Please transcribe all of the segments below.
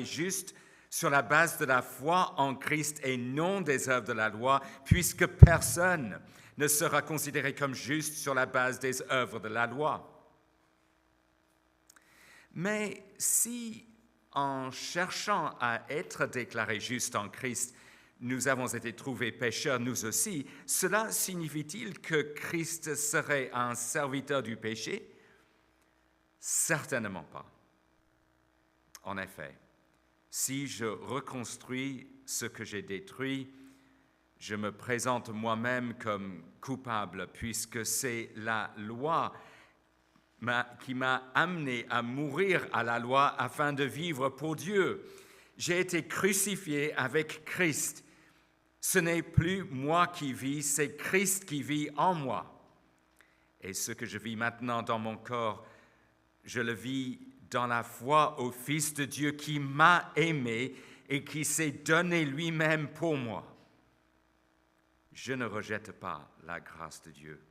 juste sur la base de la foi en Christ et non des œuvres de la loi, puisque personne ne sera considéré comme juste sur la base des œuvres de la loi. Mais si, en cherchant à être déclarés justes en Christ, nous avons été trouvés pécheurs nous aussi, cela signifie-t-il que Christ serait un serviteur du péché? Certainement pas. En effet, si je reconstruis ce que j'ai détruit, je me présente moi-même comme coupable, puisque c'est la loi qui m'a amené à mourir à la loi afin de vivre pour Dieu. J'ai été crucifié avec Christ. Ce n'est plus moi qui vis, c'est Christ qui vit en moi. Et ce que je vis maintenant dans mon corps, je le vis dans la foi au Fils de Dieu qui m'a aimé et qui s'est donné lui-même pour moi. Je ne rejette pas la grâce de Dieu.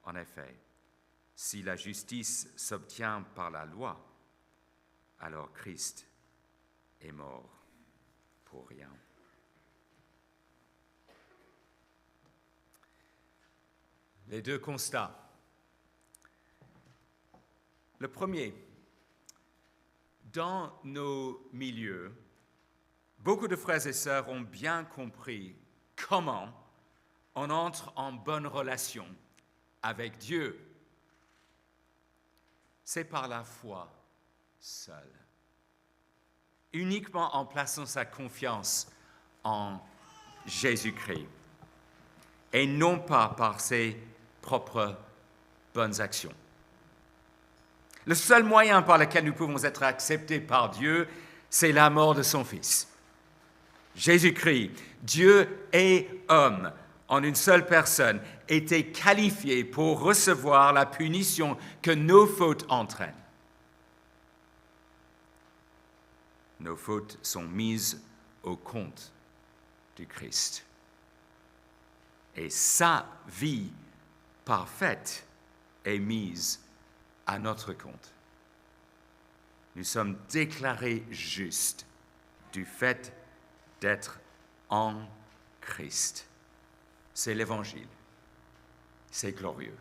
En effet, si la justice s'obtient par la loi, alors Christ est mort pour rien. Les deux constats. Le premier, dans nos milieux, beaucoup de frères et sœurs ont bien compris comment on entre en bonne relation avec Dieu. C'est par la foi seule, uniquement en plaçant sa confiance en Jésus-Christ, et non pas par ses propres bonnes actions. Le seul moyen par lequel nous pouvons être acceptés par Dieu, c'est la mort de son Fils. Jésus-Christ, Dieu et homme, en une seule personne, était qualifié pour recevoir la punition que nos fautes entraînent. Nos fautes sont mises au compte du Christ. Et sa vie parfaite est mise à notre compte. Nous sommes déclarés justes du fait d'être en Christ. C'est l'Évangile. C'est glorieux.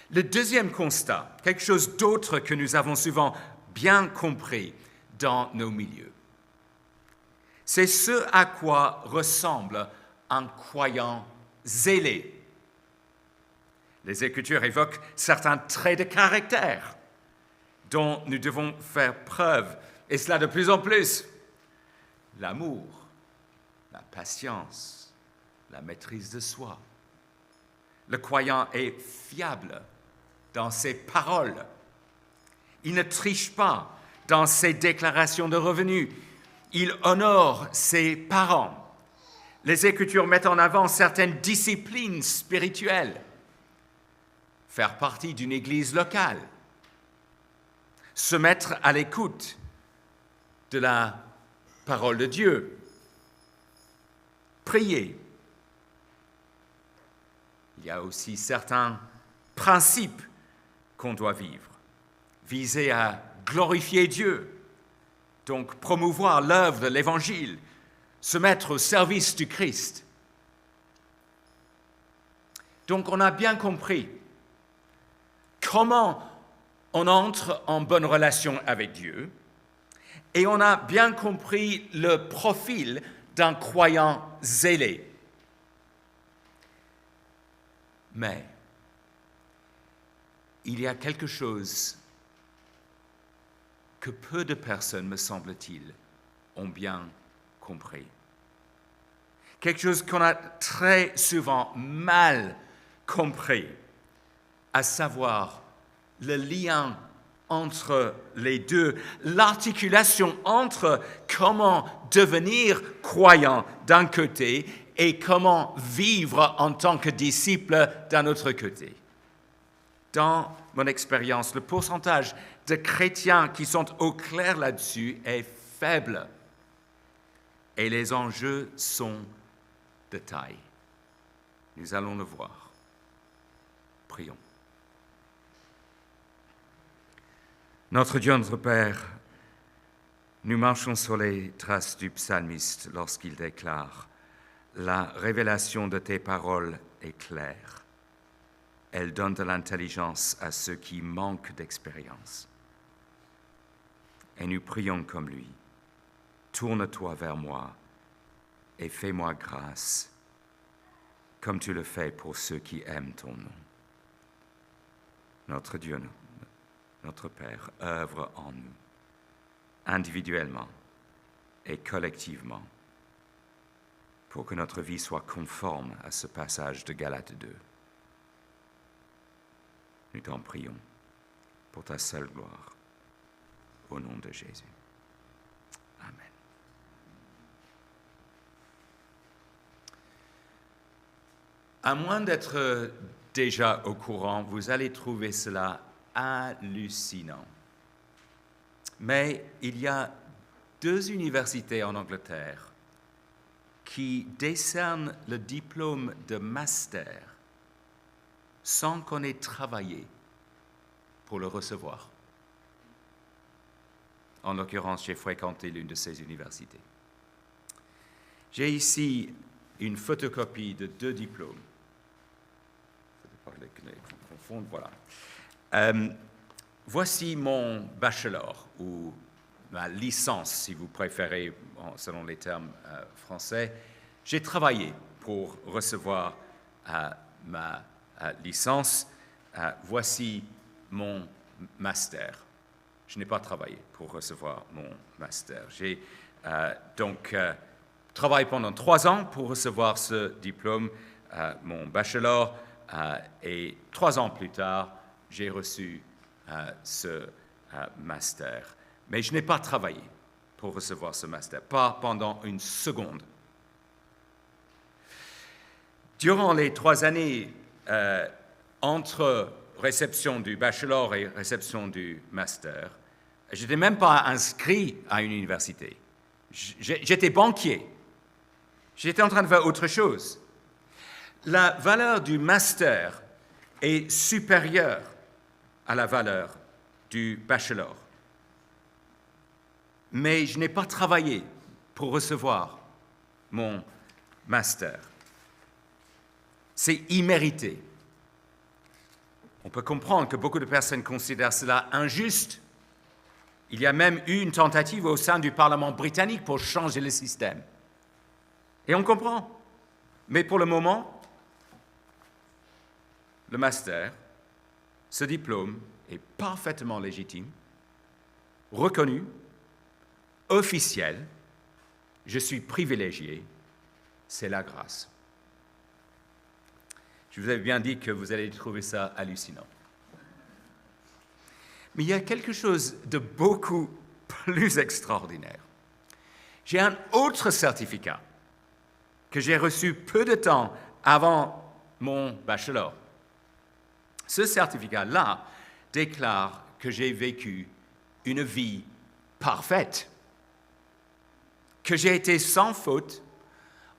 Le deuxième constat, quelque chose d'autre que nous avons souvent bien compris dans nos milieux, c'est ce à quoi ressemble un croyant zélé. Les Écritures évoquent certains traits de caractère dont nous devons faire preuve, et cela de plus en plus. L'amour, la patience, la maîtrise de soi. Le croyant est fiable dans ses paroles. Il ne triche pas dans ses déclarations de revenus. Il honore ses parents. Les Écritures mettent en avant certaines disciplines spirituelles. Faire partie d'une église locale. Se mettre à l'écoute de la parole de Dieu. Prier. Il y a aussi certains principes qu'on doit vivre, viser à glorifier Dieu, donc promouvoir l'œuvre de l'Évangile, se mettre au service du Christ. Donc on a bien compris comment on entre en bonne relation avec Dieu, et on a bien compris le profil d'un croyant zélé. Mais il y a quelque chose que peu de personnes, me semble-t-il, ont bien compris. Quelque chose qu'on a très souvent mal compris, à savoir le lien entre les deux, l'articulation entre comment devenir croyant d'un côté et comment vivre en tant que disciple d'un autre côté. Dans mon expérience, le pourcentage de chrétiens qui sont au clair là-dessus est faible. Et les enjeux sont de taille. Nous allons le voir. Prions. Notre Dieu, notre Père, nous marchons sur les traces du psalmiste lorsqu'il déclare « La révélation de tes paroles est claire. Elle donne de l'intelligence à ceux qui manquent d'expérience. » Et nous prions comme lui. Tourne-toi vers moi et fais-moi grâce, comme tu le fais pour ceux qui aiment ton nom. Notre Dieu, notre Père, œuvre en nous, individuellement et collectivement, pour que notre vie soit conforme à ce passage de Galates 2. Nous t'en prions pour ta seule gloire, au nom de Jésus. Amen. À moins d'être déjà au courant, vous allez trouver cela hallucinant. Mais il y a 2 universités en Angleterre qui décernent le diplôme de master sans qu'on ait travaillé pour le recevoir. En l'occurrence, j'ai fréquenté l'une de ces universités. J'ai ici une photocopie de 2 diplômes. Je ne vais pas les confondre, voilà. Voici mon bachelor, ou ma licence, si vous préférez, selon les termes français. J'ai travaillé pour recevoir ma licence. Voici mon master. Je n'ai pas travaillé pour recevoir mon master. J'ai donc travaillé pendant 3 ans pour recevoir ce diplôme, mon bachelor, et 3 ans plus tard, j'ai reçu ce master. Mais je n'ai pas travaillé pour recevoir ce master, pas pendant une seconde. Durant les 3 années entre réception du bachelor et réception du master, je n'étais même pas inscrit à une université. J'étais banquier. J'étais en train de faire autre chose. La valeur du master est supérieure à la valeur du bachelor. Mais je n'ai pas travaillé pour recevoir mon master. C'est immérité. On peut comprendre que beaucoup de personnes considèrent cela injuste. Il y a même eu une tentative au sein du Parlement britannique pour changer le système. Et on comprend. Mais pour le moment, le master, ce diplôme est parfaitement légitime, reconnu, officiel. Je suis privilégié. C'est la grâce. Je vous avais bien dit que vous allez trouver ça hallucinant. Mais il y a quelque chose de beaucoup plus extraordinaire. J'ai un autre certificat que j'ai reçu peu de temps avant mon bachelor. Ce certificat-là déclare que j'ai vécu une vie parfaite, que j'ai été sans faute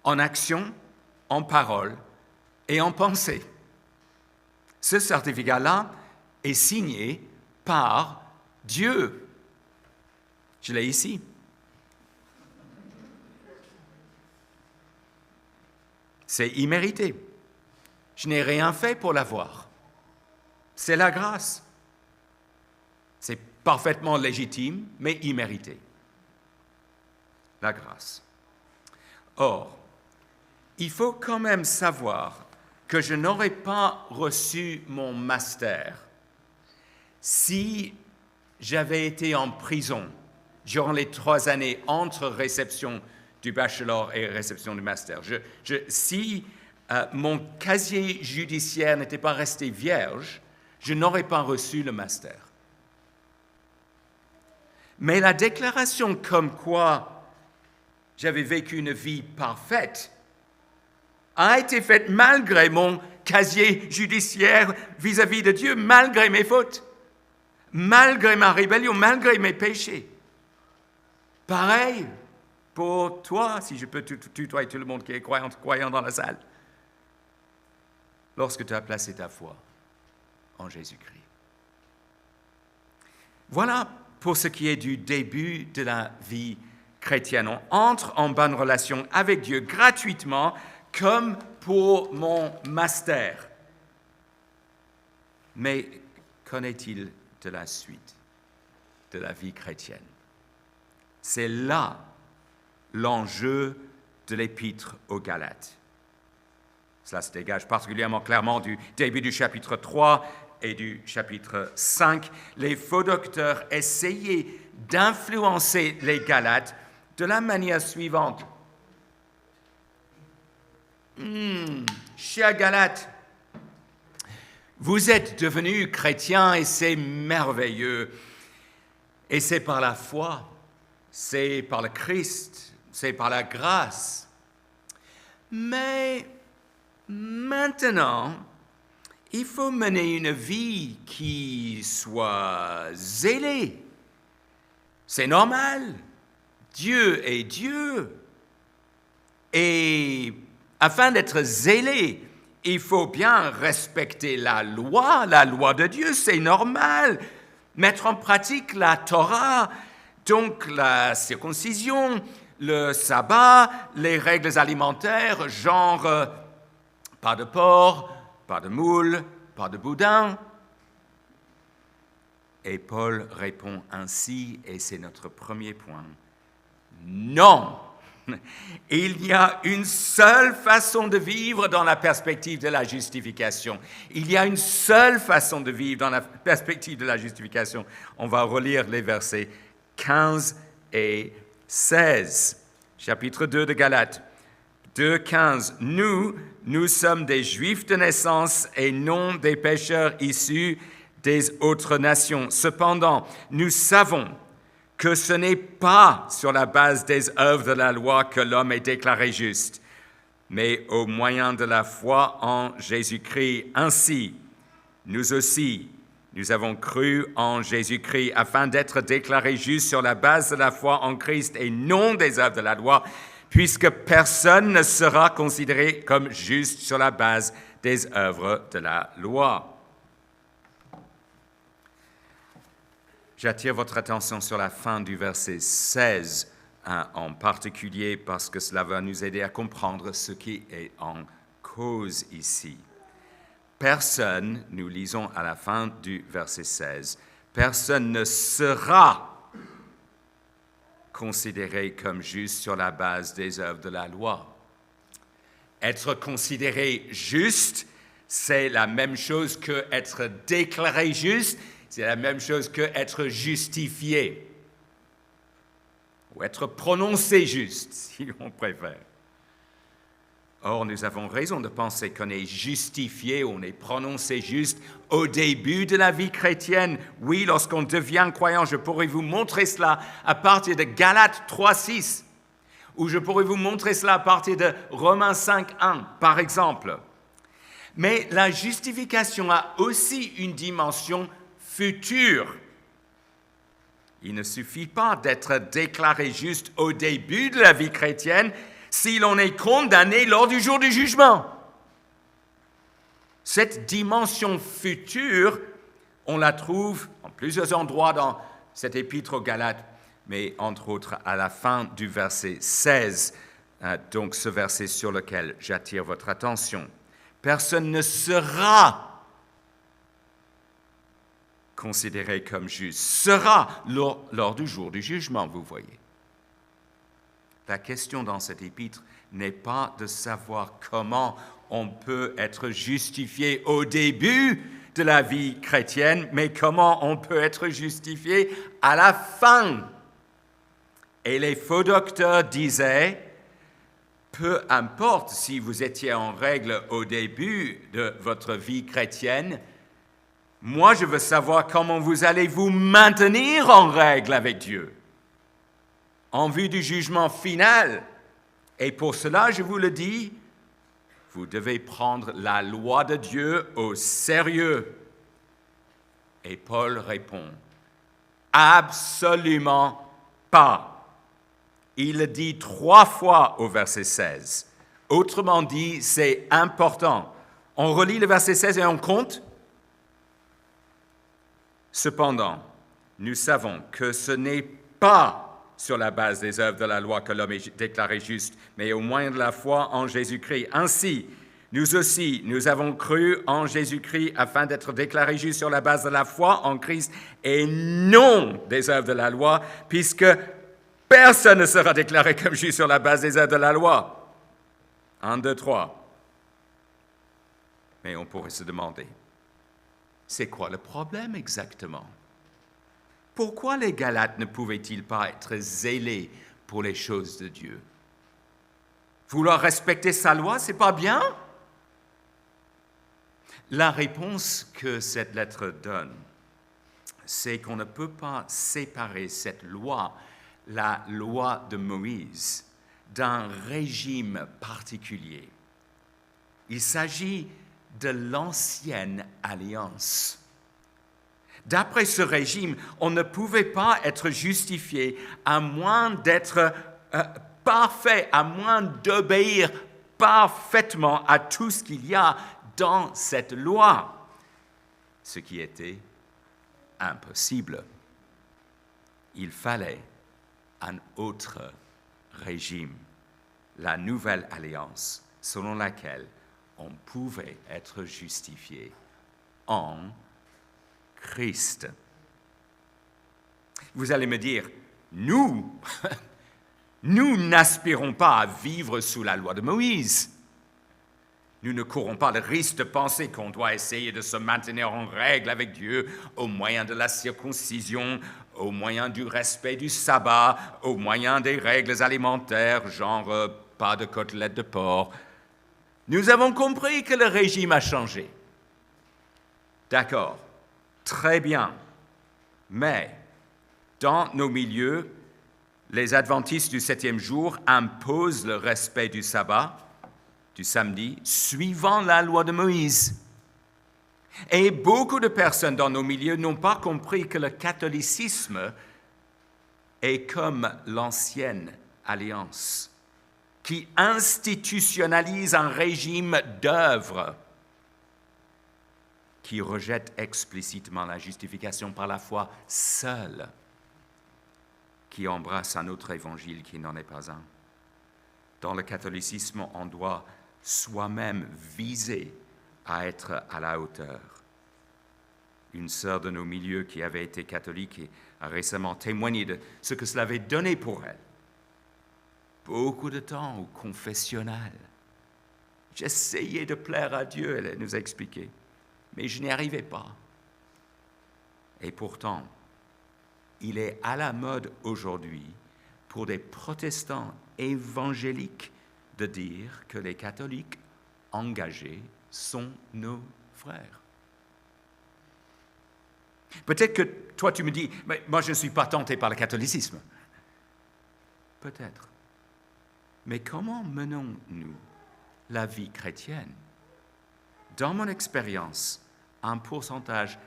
en action, en parole et en pensée. Ce certificat-là est signé par Dieu. Je l'ai ici. C'est immérité. Je n'ai rien fait pour l'avoir. C'est la grâce. C'est parfaitement légitime, mais immérité. La grâce. Or, il faut quand même savoir que je n'aurais pas reçu mon master si j'avais été en prison durant les 3 années entre réception du bachelor et réception du master. Si mon casier judiciaire n'était pas resté vierge, je n'aurais pas reçu le master. Mais la déclaration comme quoi j'avais vécu une vie parfaite a été faite malgré mon casier judiciaire vis-à-vis de Dieu, malgré mes fautes, malgré ma rébellion, malgré mes péchés. Pareil pour toi, si je peux tutoyer tout le monde qui est croyant dans la salle, lorsque tu as placé ta foi en Jésus-Christ. Voilà pour ce qui est du début de la vie chrétienne. On entre en bonne relation avec Dieu gratuitement, comme pour mon master. Mais qu'en est-il de la suite de la vie chrétienne? C'est là l'enjeu de l'épître aux Galates. Cela se dégage particulièrement clairement du début du chapitre 3 et du chapitre 5. Les faux docteurs essayaient d'influencer les Galates de la manière suivante. Chers Galates, vous êtes devenus chrétiens et c'est merveilleux. Et c'est par la foi, c'est par le Christ, c'est par la grâce. Mais maintenant, il faut mener une vie qui soit zélée. C'est normal. Dieu est Dieu. Et afin d'être zélé, il faut bien respecter la loi de Dieu, c'est normal. Mettre en pratique la Torah, donc la circoncision, le sabbat, les règles alimentaires, genre pas de porc, pas de moule, pas de boudin. Et Paul répond ainsi, et c'est notre premier point. Non! Il y a une seule façon de vivre dans la perspective de la justification. Il y a une seule façon de vivre dans la perspective de la justification. On va relire les versets 15 et 16. Chapitre 2 de Galates. 2,15. Nous sommes des Juifs de naissance et non des pécheurs issus des autres nations. Cependant, nous savons que ce n'est pas sur la base des œuvres de la loi que l'homme est déclaré juste, mais au moyen de la foi en Jésus-Christ. Ainsi, nous aussi, nous avons cru en Jésus-Christ afin d'être déclarés justes sur la base de la foi en Christ et non des œuvres de la loi, puisque personne ne sera considéré comme juste sur la base des œuvres de la loi. J'attire votre attention sur la fin du verset 16 en particulier parce que cela va nous aider à comprendre ce qui est en cause ici. Personne, nous lisons à la fin du verset 16, personne ne sera considéré comme juste sur la base des œuvres de la loi. Être considéré juste, c'est la même chose que être déclaré juste. C'est la même chose que être justifié, ou être prononcé juste, si on préfère. Or, nous avons raison de penser qu'on est justifié, on est prononcé juste au début de la vie chrétienne. Oui, lorsqu'on devient croyant, je pourrais vous montrer cela à partir de Galates 3,6, ou je pourrais vous montrer cela à partir de Romains 5,1, par exemple. Mais la justification a aussi une dimension futur. Il ne suffit pas d'être déclaré juste au début de la vie chrétienne si l'on est condamné lors du jour du jugement. Cette dimension future, on la trouve en plusieurs endroits dans cet épître aux Galates, mais entre autres à la fin du verset 16, donc ce verset sur lequel j'attire votre attention. Personne ne sera considéré comme juste, sera lors du jour du jugement, vous voyez. La question dans cet épître n'est pas de savoir comment on peut être justifié au début de la vie chrétienne, mais comment on peut être justifié à la fin. Et les faux docteurs disaient, peu importe si vous étiez en règle au début de votre vie chrétienne, moi, je veux savoir comment vous allez vous maintenir en règle avec Dieu, en vue du jugement final. Et pour cela, je vous le dis, vous devez prendre la loi de Dieu au sérieux. Et Paul répond, absolument pas. Il le dit 3 fois au verset 16. Autrement dit, c'est important. On relit le verset 16 et on compte. Cependant, nous savons que ce n'est pas sur la base des œuvres de la loi que l'homme est déclaré juste, mais au moyen de la foi en Jésus-Christ. Ainsi, nous aussi, nous avons cru en Jésus-Christ afin d'être déclarés justes sur la base de la foi en Christ et non des œuvres de la loi, puisque personne ne sera déclaré comme juste sur la base des œuvres de la loi. 1, 2, 3. Mais on pourrait se demander, c'est quoi le problème exactement? Pourquoi les Galates ne pouvaient-ils pas être zélés pour les choses de Dieu? Vouloir respecter sa loi, c'est pas bien? La réponse que cette lettre donne, c'est qu'on ne peut pas séparer cette loi, la loi de Moïse, d'un régime particulier. Il s'agit de l'ancienne alliance. D'après ce régime, on ne pouvait pas être justifié à moins d'être parfait, à moins d'obéir parfaitement à tout ce qu'il y a dans cette loi, ce qui était impossible. Il fallait un autre régime, la nouvelle alliance, selon laquelle on pouvait être justifié en Christ. Vous allez me dire, nous n'aspirons pas à vivre sous la loi de Moïse. Nous ne courons pas le risque de penser qu'on doit essayer de se maintenir en règle avec Dieu au moyen de la circoncision, au moyen du respect du sabbat, au moyen des règles alimentaires, genre pas de côtelettes de porc. Nous avons compris que le régime a changé. D'accord, très bien. Mais dans nos milieux, les adventistes du 7e jour imposent le respect du sabbat, du samedi, suivant la loi de Moïse. Et beaucoup de personnes dans nos milieux n'ont pas compris que le catholicisme est comme l'ancienne alliance, qui institutionnalise un régime d'œuvres, qui rejette explicitement la justification par la foi seule, qui embrasse un autre évangile qui n'en est pas un. Dans le catholicisme, on doit soi-même viser à être à la hauteur. Une sœur de nos milieux qui avait été catholique a récemment témoigné de ce que cela avait donné pour elle. Beaucoup de temps au confessionnal. J'essayais de plaire à Dieu, elle nous a expliqué, mais je n'y arrivais pas. Et pourtant, il est à la mode aujourd'hui pour des protestants évangéliques de dire que les catholiques engagés sont nos frères. Peut-être que toi tu me dis, mais moi je ne suis pas tenté par le catholicisme. Peut-être. Mais comment menons-nous la vie chrétienne? Dans mon expérience, un pourcentage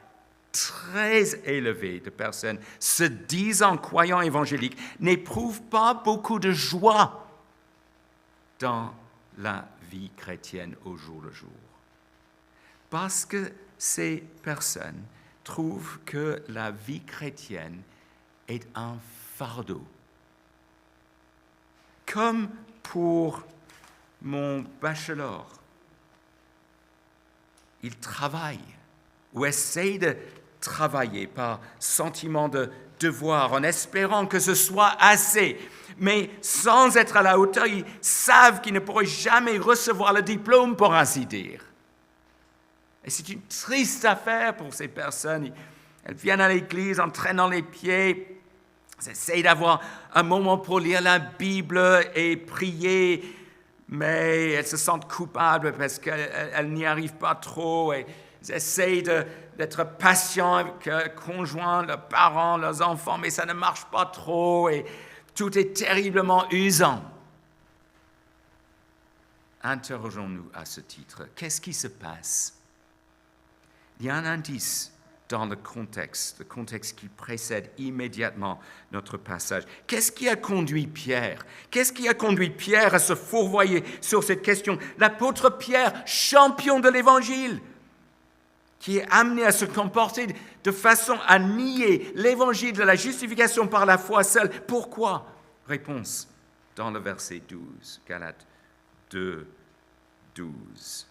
très élevé de personnes se disant croyants évangéliques n'éprouvent pas beaucoup de joie dans la vie chrétienne au jour le jour. Parce que ces personnes trouvent que la vie chrétienne est un fardeau. Comme pour mon bachelor, il travaille ou essaye de travailler par sentiment de devoir, en espérant que ce soit assez, mais sans être à la hauteur, ils savent qu'ils ne pourraient jamais recevoir le diplôme, pour ainsi dire. Et c'est une triste affaire pour ces personnes. Elles viennent à l'église en traînant les pieds, elles essayent d'avoir un moment pour lire la Bible et prier, mais elles se sentent coupables parce qu'elles n'y arrivent pas trop, et elles essayent d'être patients avec leurs conjoints, leurs parents, leurs enfants, mais ça ne marche pas trop et tout est terriblement usant. Interrogeons-nous à ce titre. Qu'est-ce qui se passe? Il y a un indice dans le contexte qui précède immédiatement notre passage. Qu'est-ce qui a conduit Pierre? Qu'est-ce qui a conduit Pierre à se fourvoyer sur cette question? L'apôtre Pierre, champion de l'Évangile, qui est amené à se comporter de façon à nier l'évangile de la justification par la foi seule. Pourquoi? Réponse dans le verset 12, Galates 2, 12.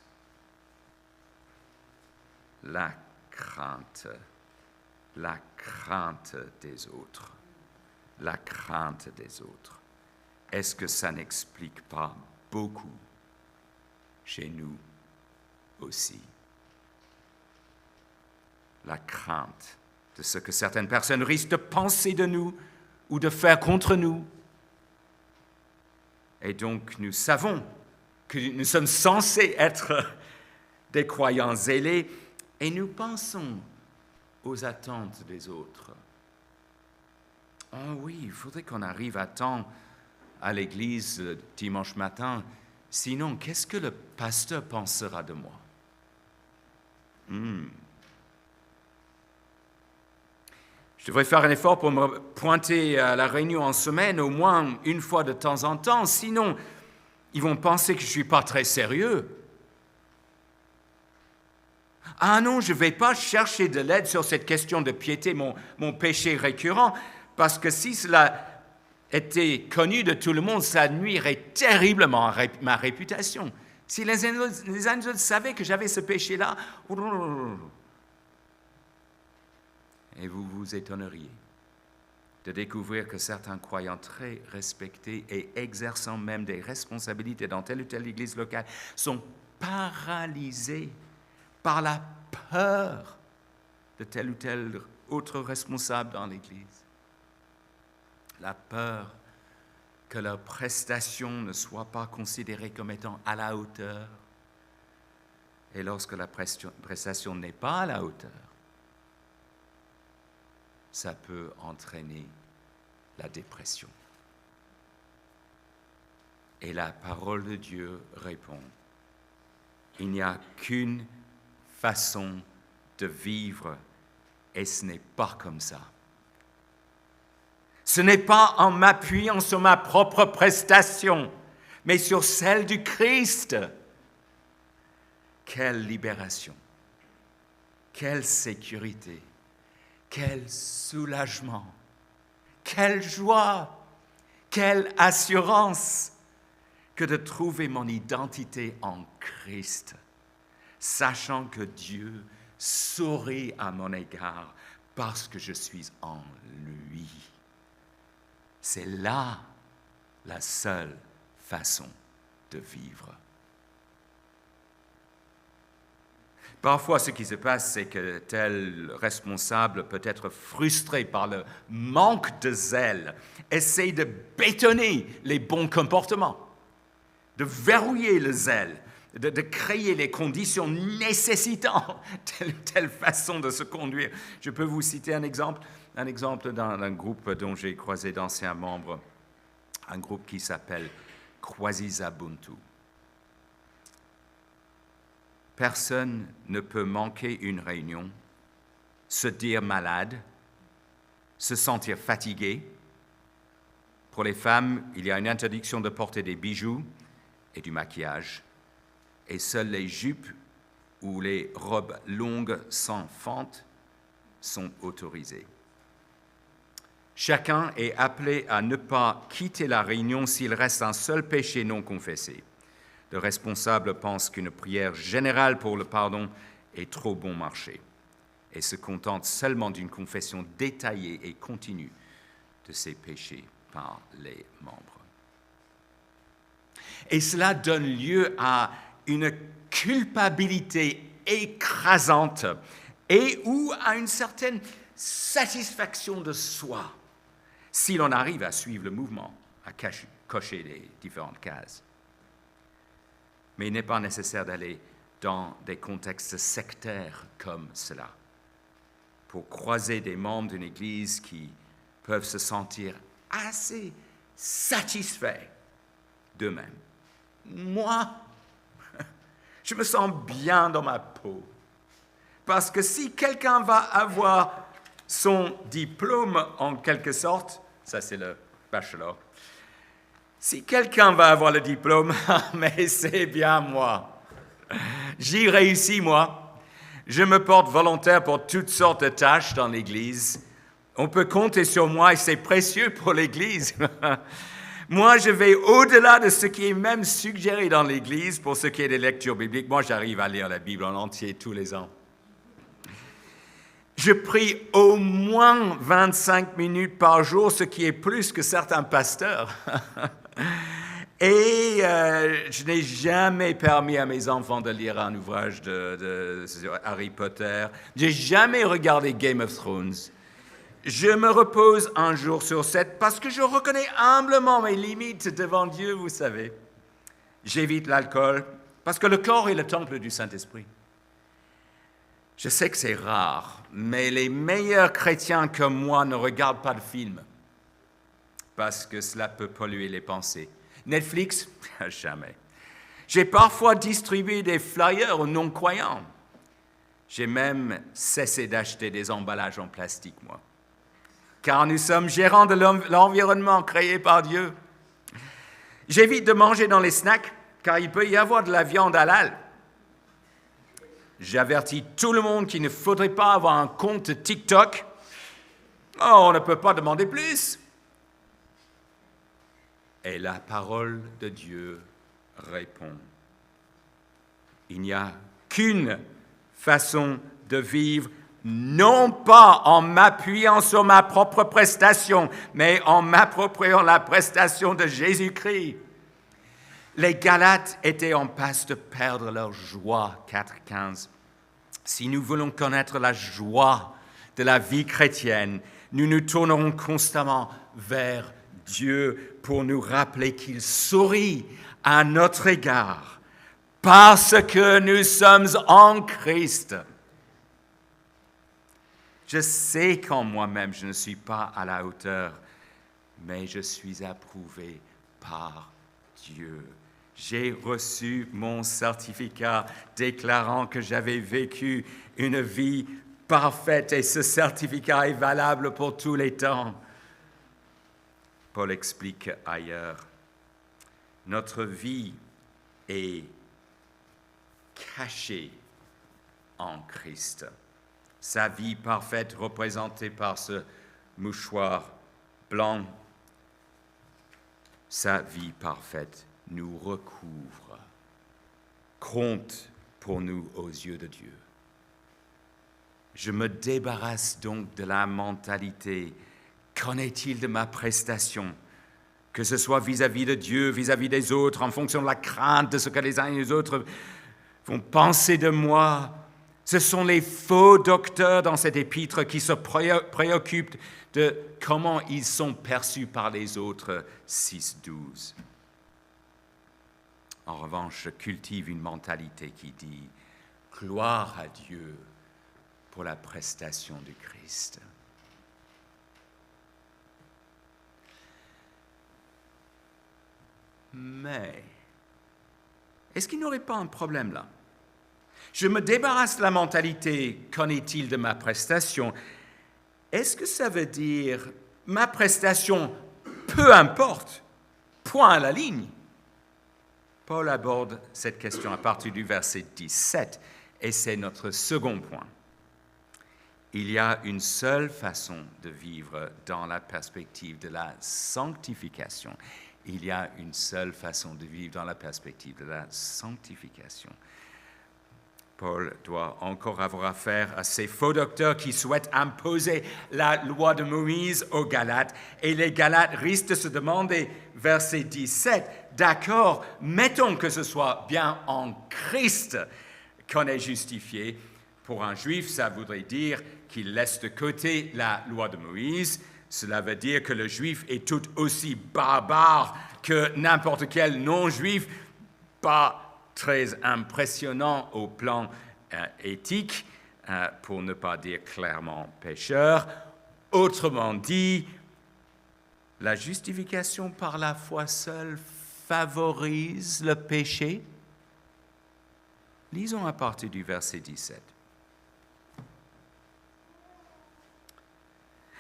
La crainte des autres. La crainte des autres. Est-ce que ça n'explique pas beaucoup chez nous aussi? La crainte de ce que certaines personnes risquent de penser de nous ou de faire contre nous. Et donc, nous savons que nous sommes censés être des croyants zélés et nous pensons aux attentes des autres. Oh oui, il faudrait qu'on arrive à temps à l'église dimanche matin. Sinon, qu'est-ce que le pasteur pensera de moi? Je devrais faire un effort pour me pointer à la réunion en semaine, au moins une fois de temps en temps. Sinon, ils vont penser que je ne suis pas très sérieux. Ah non, je ne vais pas chercher de l'aide sur cette question de piété, mon péché récurrent, parce que si cela était connu de tout le monde, ça nuirait terriblement à ma réputation. Si les autres savaient que j'avais ce péché-là, et vous vous étonneriez de découvrir que certains croyants très respectés et exerçant même des responsabilités dans telle ou telle église locale sont paralysés par la peur de tel ou tel autre responsable dans l'église. La peur que leur prestation ne soit pas considérée comme étant à la hauteur. Et lorsque la prestation n'est pas à la hauteur, ça peut entraîner la dépression. Et la parole de Dieu répond, il n'y a qu'une façon de vivre et ce n'est pas comme ça. Ce n'est pas en m'appuyant sur ma propre prestation, mais sur celle du Christ. Quelle libération, quelle sécurité, quel soulagement, quelle joie, quelle assurance que de trouver mon identité en Christ, sachant que Dieu sourit à mon égard parce que je suis en lui. C'est là la seule façon de vivre. Parfois, ce qui se passe, c'est que tel responsable peut être frustré par le manque de zèle, essaie de bétonner les bons comportements, de verrouiller le zèle, de créer les conditions nécessitant telle ou telle façon de se conduire. Je peux vous citer un exemple d'un groupe dont j'ai croisé d'anciens membres, un groupe qui s'appelle Kwazisa-Buntu. Personne ne peut manquer une réunion, se dire malade, se sentir fatigué. Pour les femmes, il y a une interdiction de porter des bijoux et du maquillage, et seules les jupes ou les robes longues sans fente sont autorisées. Chacun est appelé à ne pas quitter la réunion s'il reste un seul péché non confessé. Le responsable pense qu'une prière générale pour le pardon est trop bon marché et se contente seulement d'une confession détaillée et continue de ses péchés par les membres. Et cela donne lieu à une culpabilité écrasante et ou à une certaine satisfaction de soi si l'on arrive à suivre le mouvement, à cocher les différentes cases. Mais il n'est pas nécessaire d'aller dans des contextes sectaires comme cela pour croiser des membres d'une église qui peuvent se sentir assez satisfaits d'eux-mêmes. Moi, je me sens bien dans ma peau. Parce que si quelqu'un va avoir son diplôme en quelque sorte, ça c'est le bachelor, si quelqu'un va avoir le diplôme, mais c'est bien moi. J'y réussis, moi. Je me porte volontaire pour toutes sortes de tâches dans l'Église. On peut compter sur moi et c'est précieux pour l'Église. Moi, je vais au-delà de ce qui est même suggéré dans l'Église pour ce qui est des lectures bibliques. Moi, j'arrive à lire la Bible en entier tous les ans. Je prie au moins 25 minutes par jour, ce qui est plus que certains pasteurs. Et je n'ai jamais permis à mes enfants de lire un ouvrage de Harry Potter. Je n'ai jamais regardé Game of Thrones. Je me repose un jour sur 7 parce que je reconnais humblement mes limites devant Dieu, vous savez. J'évite l'alcool parce que le corps est le temple du Saint-Esprit. Je sais que c'est rare, mais les meilleurs chrétiens comme moi ne regardent pas de films parce que cela peut polluer les pensées. Netflix? Jamais. J'ai parfois distribué des flyers aux non-croyants. J'ai même cessé d'acheter des emballages en plastique, moi. Car nous sommes gérants de l'environnement créé par Dieu. J'évite de manger dans les snacks, car il peut y avoir de la viande halal. J'avertis tout le monde qu'il ne faudrait pas avoir un compte TikTok. Oh, on ne peut pas demander plus. Et la parole de Dieu répond. Il n'y a qu'une façon de vivre, non pas en m'appuyant sur ma propre prestation, mais en m'appropriant la prestation de Jésus-Christ. Les Galates étaient en passe de perdre leur joie, 4,15. Si nous voulons connaître la joie de la vie chrétienne, nous nous tournerons constamment vers Dieu pour nous rappeler qu'il sourit à notre égard parce que nous sommes en Christ. Je sais qu'en moi-même, je ne suis pas à la hauteur, mais je suis approuvé par Dieu. J'ai reçu mon certificat déclarant que j'avais vécu une vie parfaite et ce certificat est valable pour tous les temps. Paul explique ailleurs, notre vie est cachée en Christ. Sa vie parfaite représentée par ce mouchoir blanc, sa vie parfaite nous recouvre, compte pour nous aux yeux de Dieu. Je me débarrasse donc de la mentalité « qu'en est-il de ma prestation ?» que ce soit vis-à-vis de Dieu, vis-à-vis des autres, en fonction de la crainte de ce que les uns et les autres vont penser de moi. Ce sont les faux docteurs dans cet épître qui se préoccupent de comment ils sont perçus par les autres, 6,12. En revanche, je cultive une mentalité qui dit « Gloire à Dieu pour la prestation du Christ ». Mais, est-ce qu'il n'y aurait pas un problème là? Je me débarrasse de la mentalité « qu'en est-il de ma prestation ?» Est-ce que ça veut dire « ma prestation, peu importe, point à la ligne ?» Paul aborde cette question à partir du verset 17, et c'est notre second point. Il y a une seule façon de vivre dans la perspective de la sanctification. Il y a une seule façon de vivre dans la perspective de la sanctification. Paul doit encore avoir affaire à ces faux docteurs qui souhaitent imposer la loi de Moïse aux Galates. Et les Galates risquent de se demander, verset 17, d'accord, mettons que ce soit bien en Christ qu'on est justifié. Pour un juif, ça voudrait dire qu'il laisse de côté la loi de Moïse. Cela veut dire que le juif est tout aussi barbare que n'importe quel non-juif, pas très impressionnant au plan éthique, pour ne pas dire clairement pécheur. Autrement dit, la justification par la foi seule favorise le péché. Lisons à partir du verset 17.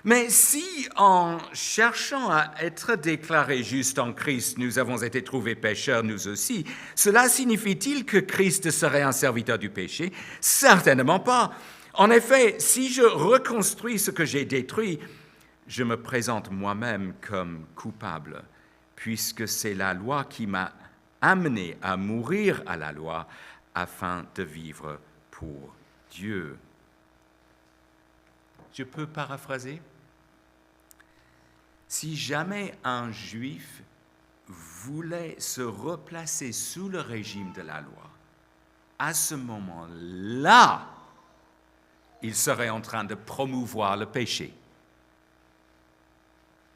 Mais si, en cherchant à être déclarés justes en Christ, nous avons été trouvés pécheurs nous aussi, cela signifie-t-il que Christ serait un serviteur du péché? Certainement pas. En effet, si je reconstruis ce que j'ai détruit, je me présente moi-même comme coupable, puisque c'est la loi qui m'a amené à mourir à la loi afin de vivre pour Dieu. Je peux paraphraser? Si jamais un juif voulait se replacer sous le régime de la loi, à ce moment-là, il serait en train de promouvoir le péché.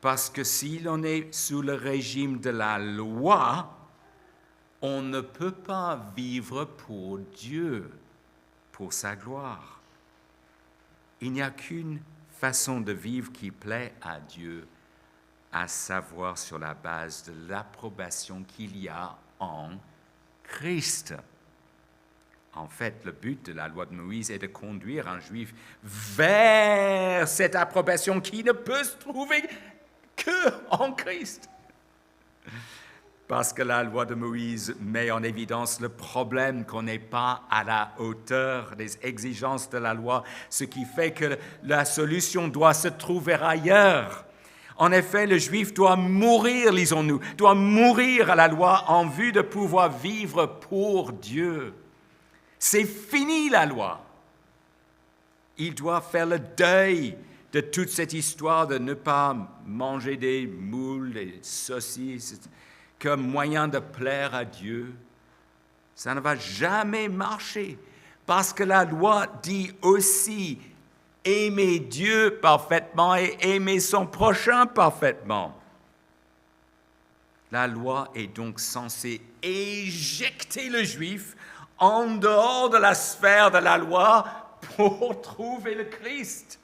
Parce que si l'on est sous le régime de la loi, on ne peut pas vivre pour Dieu, pour sa gloire. Il n'y a qu'une façon de vivre qui plaît à Dieu, à savoir sur la base de l'approbation qu'il y a en Christ. En fait, le but de la loi de Moïse est de conduire un juif vers cette approbation qui ne peut se trouver qu'en Christ. Parce que la loi de Moïse met en évidence le problème qu'on n'est pas à la hauteur des exigences de la loi, ce qui fait que la solution doit se trouver ailleurs. En effet, le juif doit mourir, lisons-nous, doit mourir à la loi en vue de pouvoir vivre pour Dieu. C'est fini la loi. Il doit faire le deuil de toute cette histoire de ne pas manger des moules, des saucisses, comme moyen de plaire à Dieu. Ça ne va jamais marcher, parce que la loi dit aussi aimer Dieu parfaitement et aimer son prochain parfaitement. La loi est donc censée éjecter le juif en dehors de la sphère de la loi pour trouver le Christ.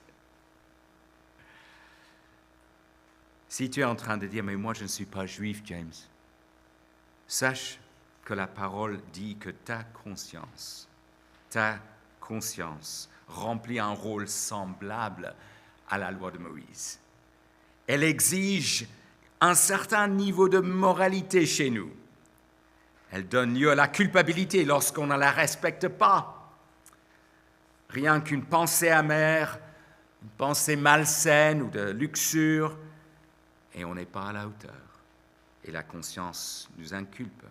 Si tu es en train de dire, mais moi je ne suis pas juif, James, sache que la parole dit que ta conscience remplit un rôle semblable à la loi de Moïse. Elle exige un certain niveau de moralité chez nous. Elle donne lieu à la culpabilité lorsqu'on ne la respecte pas. Rien qu'une pensée amère, une pensée malsaine ou de luxure, et on n'est pas à la hauteur. Et la conscience nous inculpe.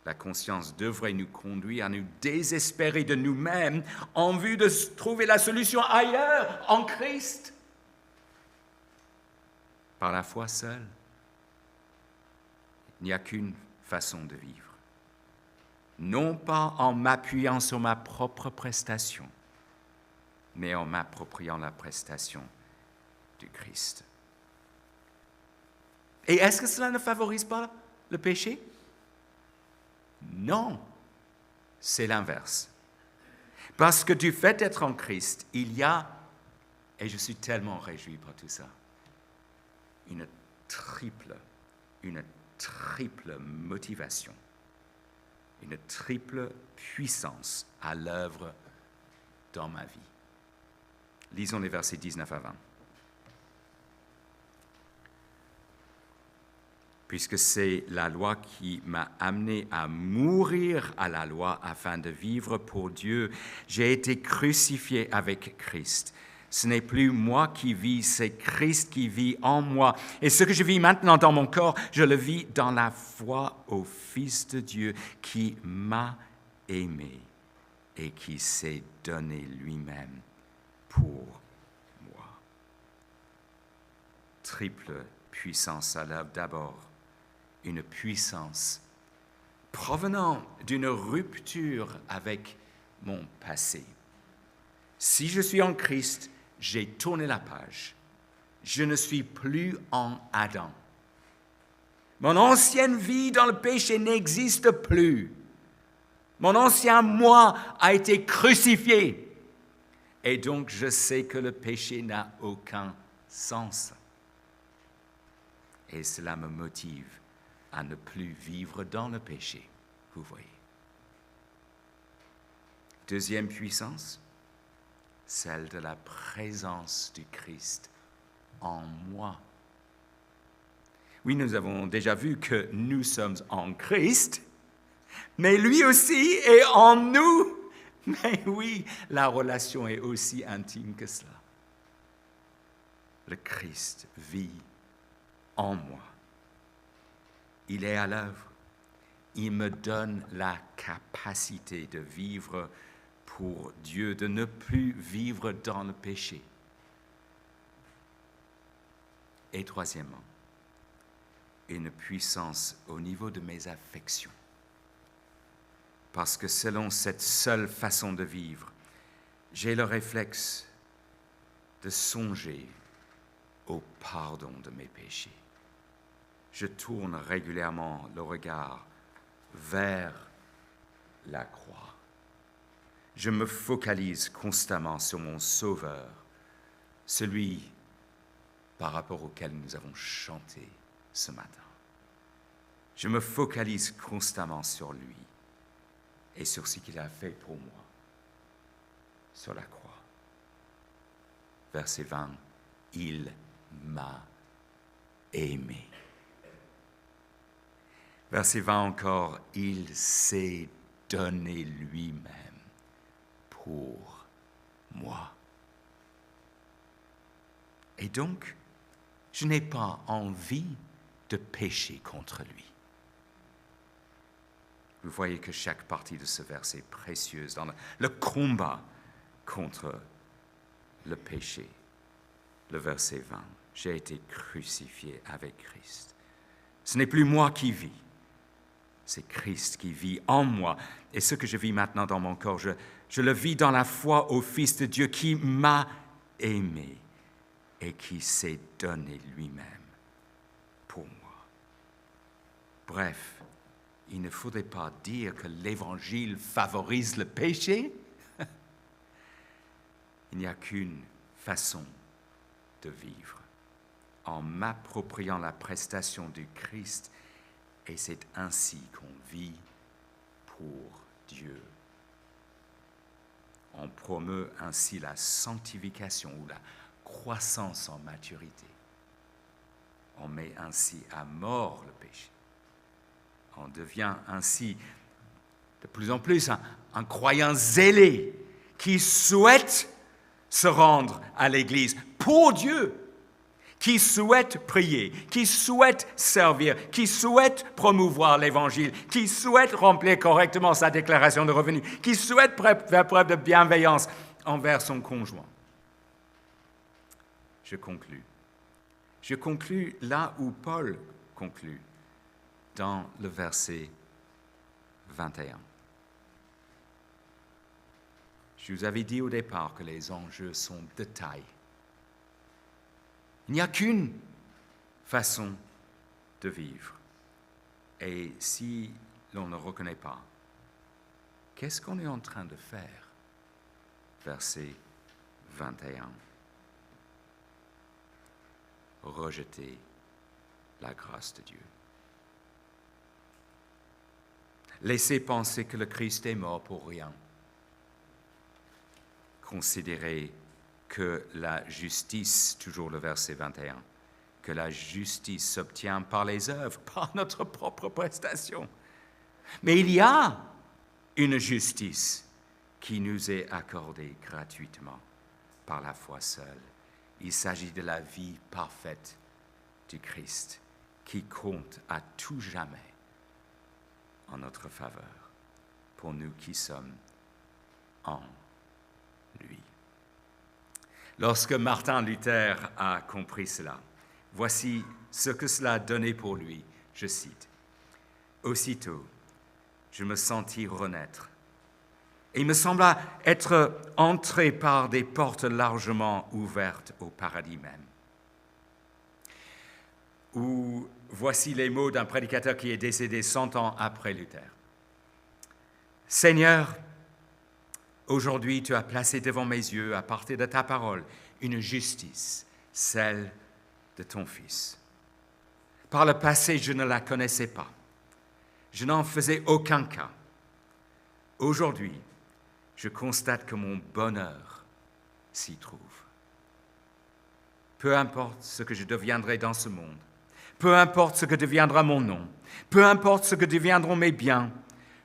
La conscience devrait nous conduire à nous désespérer de nous-mêmes en vue de trouver la solution ailleurs, en Christ. Par la foi seule, il n'y a qu'une façon de vivre. Non pas en m'appuyant sur ma propre prestation, mais en m'appropriant la prestation du Christ. Et est-ce que cela ne favorise pas le péché? Non, c'est l'inverse. Parce que du fait d'être en Christ, il y a, et je suis tellement réjoui par tout ça, une triple motivation, une triple puissance à l'œuvre dans ma vie. Lisons les versets 19 à 20. Puisque c'est la loi qui m'a amené à mourir à la loi afin de vivre pour Dieu, j'ai été crucifié avec Christ. Ce n'est plus moi qui vis, c'est Christ qui vit en moi. Et ce que je vis maintenant dans mon corps, je le vis dans la foi au Fils de Dieu qui m'a aimé et qui s'est donné lui-même pour moi. Triple puissance à l'œuvre d'abord. Une puissance provenant d'une rupture avec mon passé. Si je suis en Christ, j'ai tourné la page. Je ne suis plus en Adam. Mon ancienne vie dans le péché n'existe plus. Mon ancien moi a été crucifié. Et donc je sais que le péché n'a aucun sens. Et cela me motive à ne plus vivre dans le péché, vous voyez. Deuxième puissance, celle de la présence du Christ en moi. Oui, nous avons déjà vu que nous sommes en Christ, mais lui aussi est en nous. Mais oui, la relation est aussi intime que cela. Le Christ vit en moi. Il est à l'œuvre. Il me donne la capacité de vivre pour Dieu, de ne plus vivre dans le péché. Et troisièmement, une puissance au niveau de mes affections. Parce que selon cette seule façon de vivre, j'ai le réflexe de songer au pardon de mes péchés. Je tourne régulièrement le regard vers la croix. Je me focalise constamment sur mon Sauveur, celui par rapport auquel nous avons chanté ce matin. Je me focalise constamment sur lui et sur ce qu'il a fait pour moi sur la croix. Verset 20, il m'a aimé. Verset 20 encore, il s'est donné lui-même pour moi. Et donc, je n'ai pas envie de pécher contre lui. Vous voyez que chaque partie de ce verset est précieuse dans le combat contre le péché. Le verset 20, j'ai été crucifié avec Christ. Ce n'est plus moi qui vis, c'est Christ qui vit en moi. Et ce que je vis maintenant dans mon corps, je le vis dans la foi au Fils de Dieu qui m'a aimé et qui s'est donné lui-même pour moi. Bref, il ne faudrait pas dire que l'Évangile favorise le péché. Il n'y a qu'une façon de vivre, en m'appropriant la prestation du Christ, et c'est ainsi qu'on vit pour Dieu. On promeut ainsi la sanctification ou la croissance en maturité. On met ainsi à mort le péché. On devient ainsi de plus en plus un croyant zélé qui souhaite se rendre à l'Église pour Dieu, qui souhaite prier, qui souhaite servir, qui souhaite promouvoir l'Évangile, qui souhaite remplir correctement sa déclaration de revenus, qui souhaite faire preuve de bienveillance envers son conjoint. Je conclus. Je conclus là où Paul conclut, dans le verset 21. Je vous avais dit au départ que les enjeux sont de taille. Il n'y a qu'une façon de vivre. Et si l'on ne reconnaît pas, qu'est-ce qu'on est en train de faire? Verset 21. Rejeter la grâce de Dieu. Laissez penser que le Christ est mort pour rien. Considérez que la justice, toujours le verset 21, que la justice s'obtient par les œuvres, par notre propre prestation. Mais il y a une justice qui nous est accordée gratuitement par la foi seule. Il s'agit de la vie parfaite du Christ qui compte à tout jamais en notre faveur, pour nous qui sommes en lui. Lorsque Martin Luther a compris cela, voici ce que cela a donné pour lui. Je cite, « Aussitôt, je me sentis renaître, et il me sembla être entré par des portes largement ouvertes au paradis même. » Ou voici les mots d'un prédicateur qui est décédé 100 ans après Luther. « Seigneur, aujourd'hui tu as placé devant mes yeux, à partir de ta parole, une justice, celle de ton Fils. Par le passé, je ne la connaissais pas. Je n'en faisais aucun cas. Aujourd'hui, je constate que mon bonheur s'y trouve. peu importe ce que je deviendrai dans ce monde, peu importe ce que deviendra mon nom, peu importe ce que deviendront mes biens,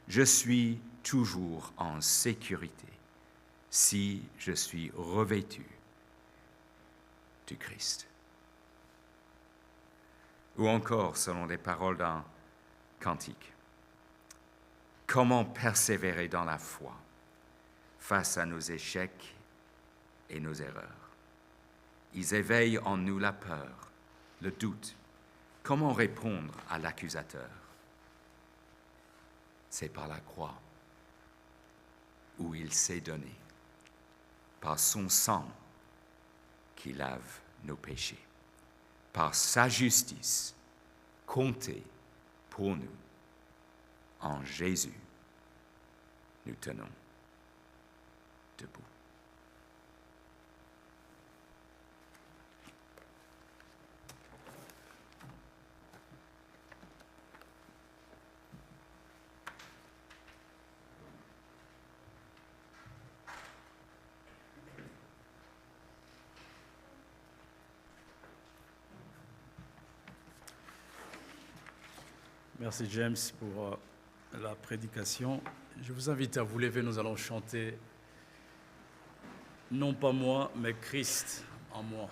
je suis toujours en sécurité si je suis revêtu du Christ. Ou encore, selon les paroles d'un cantique, comment persévérer dans la foi face à nos échecs et nos erreurs? Ils éveillent en nous la peur, le doute. Comment répondre à l'accusateur? C'est par la croix où il s'est donné, par son sang qui lave nos péchés, par sa justice comptée pour nous. En Jésus, nous tenons debout. Merci James pour la prédication. Je vous invite à vous lever, nous allons chanter « Non pas moi, mais Christ en moi ».